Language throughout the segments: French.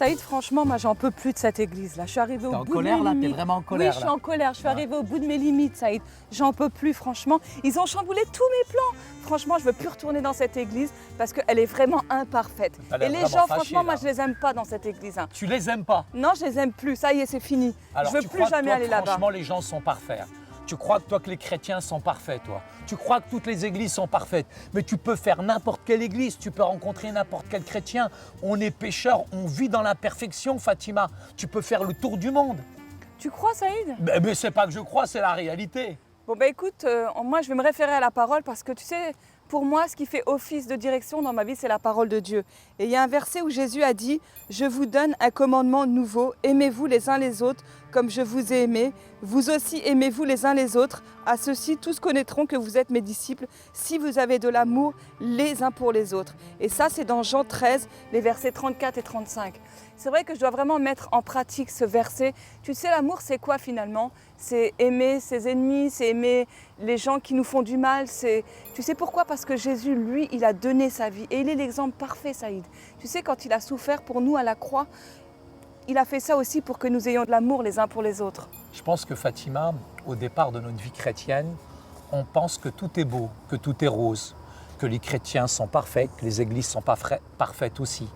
Saïd, franchement, moi, j'en peux plus de cette église-là. Je suis arrivée au bout de mes T'es en colère là? T'es limites. vraiment en colère Oui, je suis en colère. Je suis arrivée au bout de mes limites, Saïd. J'en peux plus, franchement. Ils ont chamboulé tous mes plans. Franchement, je veux plus retourner dans cette église parce qu'elle est vraiment imparfaite. T'as l'air Et les vraiment gens, fâché, franchement, moi, là. je les aime pas dans cette église, hein. Tu les aimes pas? Non, je les aime plus. Ça y est, c'est fini. Alors, je veux tu plus crois que jamais toi, aller là-bas. franchement, les gens sont parfaits. Tu crois que toi que les chrétiens sont parfaits, toi. Tu crois que toutes les églises sont parfaites. Mais tu peux faire n'importe quelle église, tu peux rencontrer n'importe quel chrétien. On est pécheurs, on vit dans l'imperfection, Fatima. Tu peux faire le tour du monde. Tu crois, Saïd? Mais c'est pas que je crois, c'est la réalité. Bon, bah écoute, moi, je vais me référer à la parole parce que tu sais, pour moi, ce qui fait office de direction dans ma vie, c'est la parole de Dieu. Et il y a un verset où Jésus a dit « Je vous donne un commandement nouveau, aimez-vous les uns les autres comme je vous ai aimé. Vous aussi aimez-vous les uns les autres. À ceux-ci, tous connaîtront que vous êtes mes disciples si vous avez de l'amour les uns pour les autres. » Et ça, c'est dans Jean 13, les versets 34 et 35. C'est vrai que je dois vraiment mettre en pratique ce verset. Tu sais, l'amour, c'est quoi finalement? C'est aimer ses ennemis, c'est aimer les gens qui nous font du mal. Tu sais pourquoi? Parce que Jésus, lui, il a donné sa vie. Et il est l'exemple parfait, Saïd. Tu sais, quand il a souffert pour nous à la croix, il a fait ça aussi pour que nous ayons de l'amour les uns pour les autres. Je pense que Fatima, au départ de notre vie chrétienne, on pense que tout est beau, que tout est rose, que les chrétiens sont parfaits, que les églises sont parfaites aussi.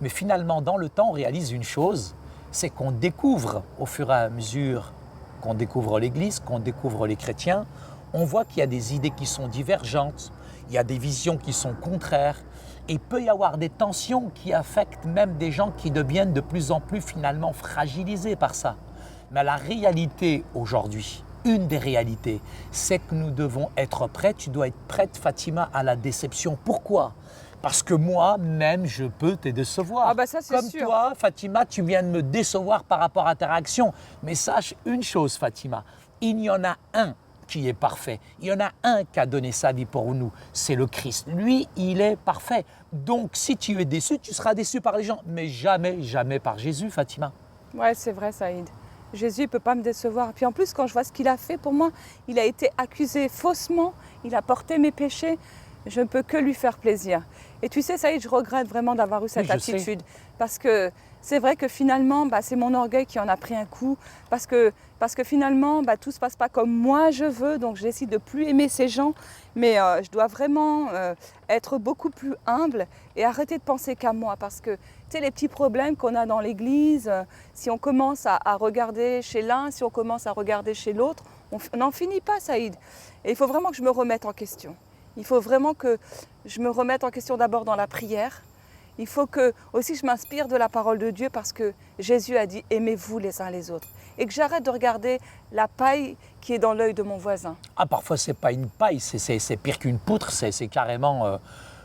Mais finalement, dans le temps, on réalise une chose, c'est qu'on découvre au fur et à mesure qu'on découvre l'Église, qu'on découvre les chrétiens, on voit qu'il y a des idées qui sont divergentes, il y a des visions qui sont contraires, et il peut y avoir des tensions qui affectent même des gens qui deviennent de plus en plus finalement fragilisés par ça. Mais la réalité aujourd'hui, une des réalités, c'est que nous devons être prêts, tu dois être prête Fatima à la déception. Pourquoi ? Parce que moi-même, je peux te décevoir. Ah bah ça, c'est Comme sûr. toi, Fatima, tu viens de me décevoir par rapport à ta réaction. Mais sache une chose, Fatima, il y en a un qui est parfait. Il y en a un qui a donné sa vie pour nous, c'est le Christ. Lui, il est parfait. Donc, si tu es déçu, tu seras déçu par les gens, mais jamais, jamais par Jésus, Fatima. Ouais, c'est vrai, Saïd. Jésus ne peut pas me décevoir. Puis en plus, quand je vois ce qu'il a fait pour moi, il a été accusé faussement, il a porté mes péchés. Je ne peux que lui faire plaisir. Et tu sais, Saïd, je regrette vraiment d'avoir eu cette attitude. Parce que c'est vrai que finalement, c'est mon orgueil qui en a pris un coup. Parce que finalement, tout ne se passe pas comme moi je veux. Donc, je décide de ne plus aimer ces gens. Mais je dois vraiment être beaucoup plus humble et arrêter de penser qu'à moi. Parce que, tu sais, les petits problèmes qu'on a dans l'église, si on commence à regarder chez l'un, si on commence à regarder chez l'autre, on n'en finit pas, Saïd. Et il faut vraiment que je me remette en question. Il faut vraiment que je me remette en question d'abord dans la prière. Il faut que aussi je m'inspire de la parole de Dieu parce que Jésus a dit « aimez-vous les uns les autres ». Et que j'arrête de regarder la paille qui est dans l'œil de mon voisin. Ah, parfois, ce n'est pas une paille, c'est pire qu'une poutre, c'est carrément,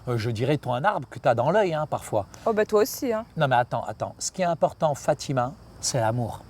je dirais, toi, un arbre que tu as dans l'œil, hein, parfois. Oh, toi aussi, hein. Non, mais attends. Ce qui est important, Fatima, c'est l'amour.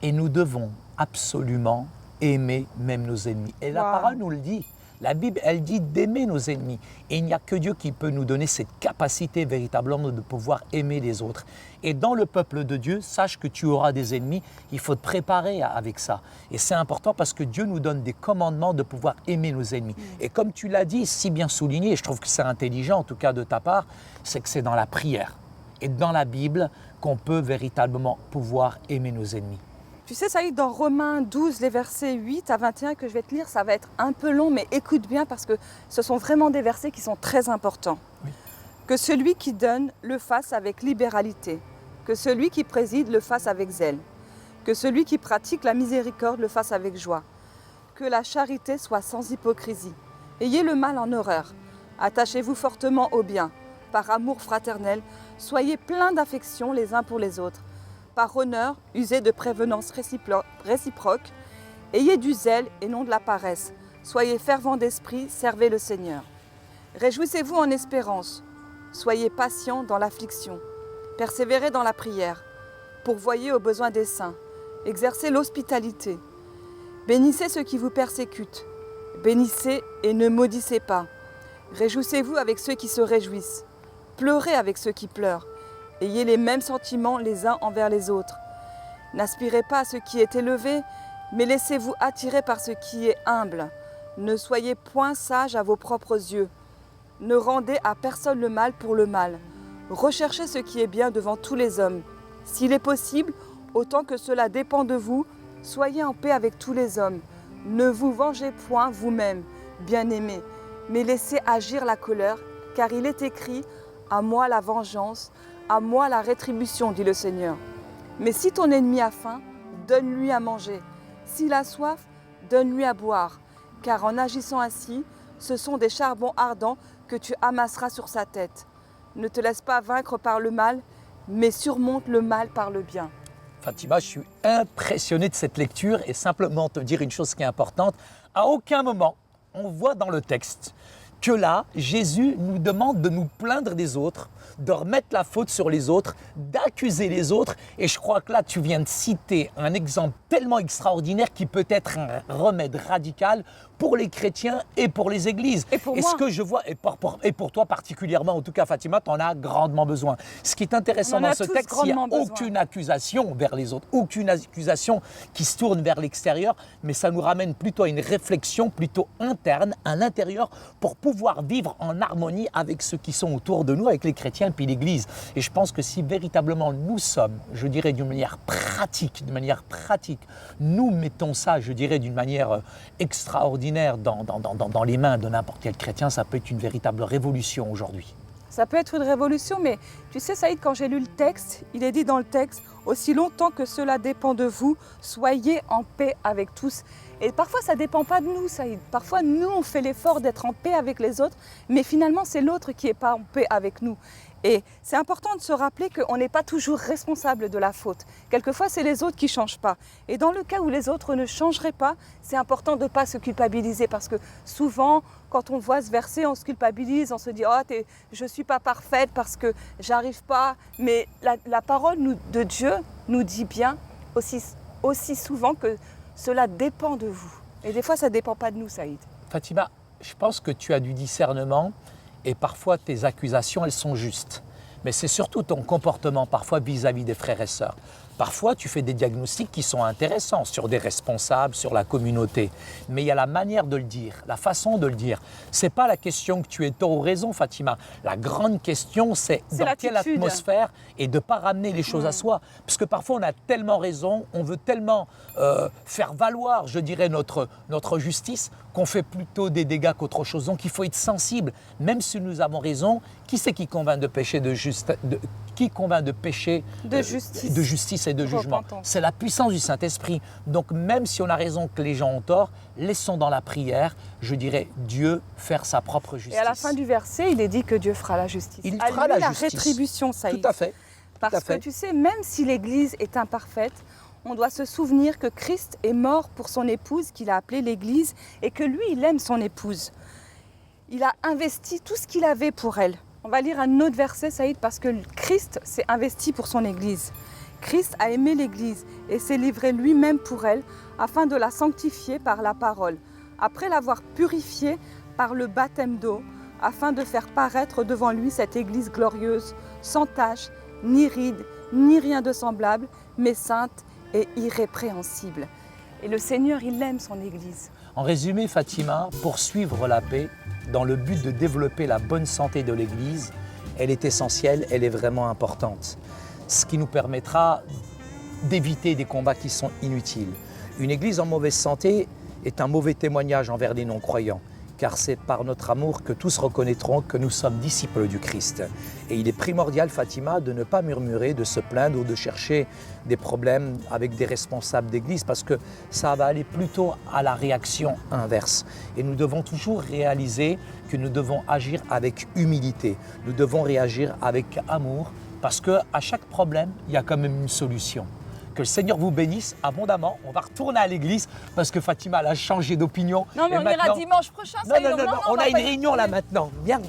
Et nous devons absolument aimer même nos ennemis. Et la parole nous le dit. La Bible, elle dit d'aimer nos ennemis. Et il n'y a que Dieu qui peut nous donner cette capacité véritablement de pouvoir aimer les autres. Et dans le peuple de Dieu, sache que tu auras des ennemis. Il faut te préparer avec ça. Et c'est important parce que Dieu nous donne des commandements de pouvoir aimer nos ennemis. Et comme tu l'as dit, si bien souligné, et je trouve que c'est intelligent en tout cas de ta part, c'est que c'est dans la prière et dans la Bible qu'on peut véritablement pouvoir aimer nos ennemis. Tu sais, Saïd, dans Romains 12, les versets 8 à 21 que je vais te lire, ça va être un peu long, mais écoute bien parce que ce sont vraiment des versets qui sont très importants. Oui. Que celui qui donne le fasse avec libéralité, que celui qui préside le fasse avec zèle, que celui qui pratique la miséricorde le fasse avec joie, que la charité soit sans hypocrisie. Ayez le mal en horreur, attachez-vous fortement au bien, par amour fraternel, soyez pleins d'affection les uns pour les autres. Par honneur, usez de prévenance réciproque, ayez du zèle et non de la paresse, soyez fervents d'esprit, servez le Seigneur. Réjouissez-vous en espérance, soyez patients dans l'affliction, persévérez dans la prière, pourvoyez aux besoins des saints, exercez l'hospitalité, bénissez ceux qui vous persécutent, bénissez et ne maudissez pas, réjouissez-vous avec ceux qui se réjouissent, pleurez avec ceux qui pleurent. Ayez les mêmes sentiments les uns envers les autres. N'aspirez pas à ce qui est élevé, mais laissez-vous attirer par ce qui est humble. Ne soyez point sages à vos propres yeux. Ne rendez à personne le mal pour le mal. Recherchez ce qui est bien devant tous les hommes. S'il est possible, autant que cela dépend de vous, soyez en paix avec tous les hommes. Ne vous vengez point vous-même, bien-aimés, mais laissez agir la colère, car il est écrit « À moi la vengeance, à moi la rétribution, dit le Seigneur. Mais si ton ennemi a faim, donne-lui à manger. S'il a soif, donne-lui à boire. Car en agissant ainsi, ce sont des charbons ardents que tu amasseras sur sa tête. Ne te laisse pas vaincre par le mal, mais surmonte le mal par le bien. » Fatima, je suis impressionné de cette lecture et simplement te dire une chose qui est importante. À aucun moment, on voit dans le texte que là, Jésus nous demande de nous plaindre des autres, de remettre la faute sur les autres, d'accuser les autres. Et je crois que là, tu viens de citer un exemple tellement extraordinaire qui peut être un remède radical pour les chrétiens et pour les églises. Et pour moi. Ce que je vois, et pour toi particulièrement, en tout cas Fatima, tu en as grandement besoin. Ce qui est intéressant dans ce texte, il n'y a aucune accusation vers les autres, aucune accusation qui se tourne vers l'extérieur, mais ça nous ramène plutôt à une réflexion plutôt interne, à l'intérieur, pour pouvoir vivre en harmonie avec ceux qui sont autour de nous, avec les chrétiens puis l'Église. Et je pense que si véritablement nous sommes, je dirais d'une manière pratique, nous mettons ça, je dirais d'une manière extraordinaire dans les mains de n'importe quel chrétien, ça peut être une véritable révolution aujourd'hui. Ça peut être une révolution, mais tu sais, Saïd, quand j'ai lu le texte, il est dit dans le texte « Aussi longtemps que cela dépend de vous, soyez en paix avec tous ». Et parfois, ça ne dépend pas de nous, Saïd. Parfois, nous, on fait l'effort d'être en paix avec les autres, mais finalement, c'est l'autre qui n'est pas en paix avec nous. Et c'est important de se rappeler qu'on n'est pas toujours responsable de la faute. Quelquefois, c'est les autres qui ne changent pas. Et dans le cas où les autres ne changeraient pas, c'est important de ne pas se culpabiliser. Parce que souvent, quand on voit ce verset, on se culpabilise, on se dit « Oh, je ne suis pas parfaite parce que j'arrive pas ». Mais la parole de Dieu nous dit bien aussi souvent que cela dépend de vous. Et des fois, ça ne dépend pas de nous, Saïd. Fatima, je pense que tu as du discernement. Et parfois, tes accusations, elles sont justes. Mais c'est surtout ton comportement, parfois, vis-à-vis des frères et sœurs. Parfois, tu fais des diagnostics qui sont intéressants sur des responsables, sur la communauté. Mais il y a la manière de le dire, la façon de le dire. Ce n'est pas la question que tu aies tort ou raison, Fatima. La grande question, c'est dans quelle atmosphère et de ne pas ramener les choses à soi. Parce que parfois, on a tellement raison, on veut tellement faire valoir, je dirais, notre justice, qu'on fait plutôt des dégâts qu'autre chose. Donc, il faut être sensible. Même si nous avons raison, qui c'est qui convainc de péché de justice et de jugement? C'est la puissance du Saint-Esprit. Donc, même si on a raison que les gens ont tort, laissons dans la prière, je dirais, Dieu faire sa propre justice. Et à la fin du verset, il est dit que Dieu fera la justice. Il fera la justice. Rétribution, ça y est. Tout à fait. Parce que tu sais, même si l'Église est imparfaite, on doit se souvenir que Christ est mort pour son épouse, qu'il a appelée l'Église, et que lui, il aime son épouse. Il a investi tout ce qu'il avait pour elle. On va lire un autre verset, Saïd, parce que Christ s'est investi pour son Église. Christ a aimé l'Église et s'est livré lui-même pour elle, afin de la sanctifier par la parole, après l'avoir purifiée par le baptême d'eau, afin de faire paraître devant lui cette Église glorieuse, sans tache, ni ride, ni rien de semblable, mais sainte et irrépréhensible. Et le Seigneur, il aime son Église. En résumé, Fatima, poursuivre la paix dans le but de développer la bonne santé de l'Église, elle est essentielle, elle est vraiment importante. Ce qui nous permettra d'éviter des combats qui sont inutiles. Une Église en mauvaise santé est un mauvais témoignage envers les non-croyants, car c'est par notre amour que tous reconnaîtront que nous sommes disciples du Christ. Et il est primordial, Fatima, de ne pas murmurer, de se plaindre ou de chercher des problèmes avec des responsables d'église, parce que ça va aller plutôt à la réaction inverse. Et nous devons toujours réaliser que nous devons agir avec humilité, nous devons réagir avec amour, parce qu'à chaque problème, il y a quand même une solution. Que le Seigneur vous bénisse abondamment. On va retourner à l'église parce que Fatima elle a changé d'opinion. Non, mais on ira dimanche prochain. Non, on a une réunion là maintenant. Bien.